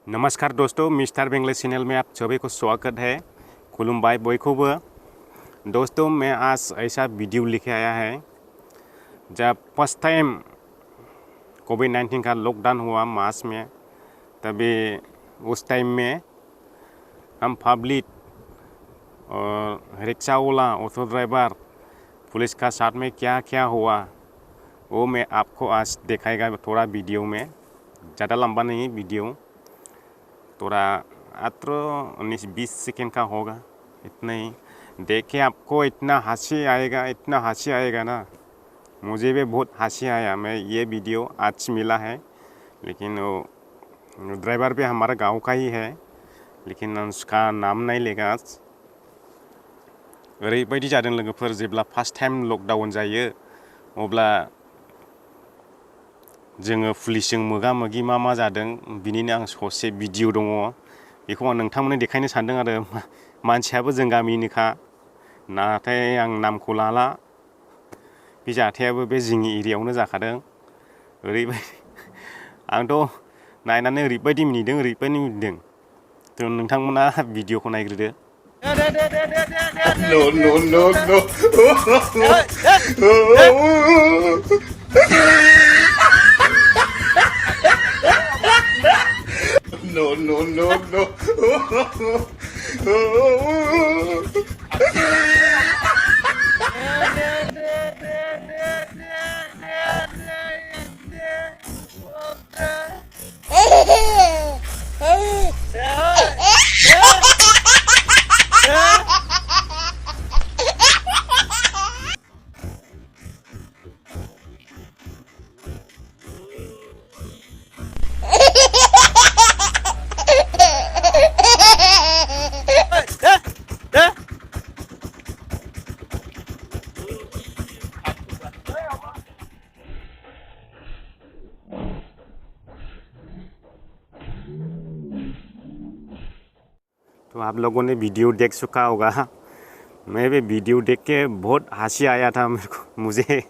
नमस्कार दोस्तों, mister बेंगले channel में आप सभी को स्वागत है। खुलुमबाय बयखौबो। दोस्तों, मैं आज ऐसा वीडियो लेके आया है। जब फर्स्ट टाइम कोविड-19 का लॉकडाउन हुआ मार्च में, तभी उस टाइम में हम पब्लिक और रिक्शा वाला, ऑटो ड्राइवर, पुलिस का साथ में क्या क्या हुआ वो मैं आपको आज दिखाएगा थोड़ा वीडियो में। ज़्यादा लंबा नहीं वीडियो, थोड़ा 18-20 सेकेंड का होगा, इतना ही। देख के आपको इतना हंसी आएगा ना। मुझे भी बहुत हंसी आया। मैं ये वीडियो आज मिला है, लेकिन वो ड्राइवर भी हमारा गांव का ही है, लेकिन उसका नाम नहीं लेगा आज। ओरैबायदि जादों लोगोफोर, जेब्ला फार्स्ट टाइम लकडाउन जायो अब्ला जोङो पुलिसजों मोगा-मोगि मा जादों बिनिनो आं ससे भिडिअ दङ। बेखौ आं नोंथांमोननो देखायनो सानदों आरो। मानसियाबो जों गामिनिखा, नाथाय आं नामखौ लाला। बे जाथायाबो बे जोंनि एरियायावनो जाखादों। ओरैबायदि आंथ' नायनानै ओरैबायदि मिनिदों। थ' नोंथांमोना भिडिअखौ नायग्रोदो। तो आप लोगों ने वीडियो देख चुका होगा। मैं भी वीडियो देख के बहुत हंसी आया था मेरे को। मुझे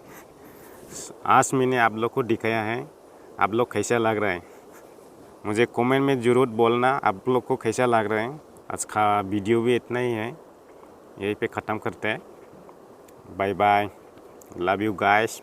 आज मैंने आप लोग को दिखाया है। आप लोग कैसा लग रहा है मुझे कमेंट में ज़रूर बोलना, आप लोग को कैसा लग रहा है। आज का वीडियो भी इतना ही है, यहीं पे ख़त्म करते हैं। Bye bye, love you guys.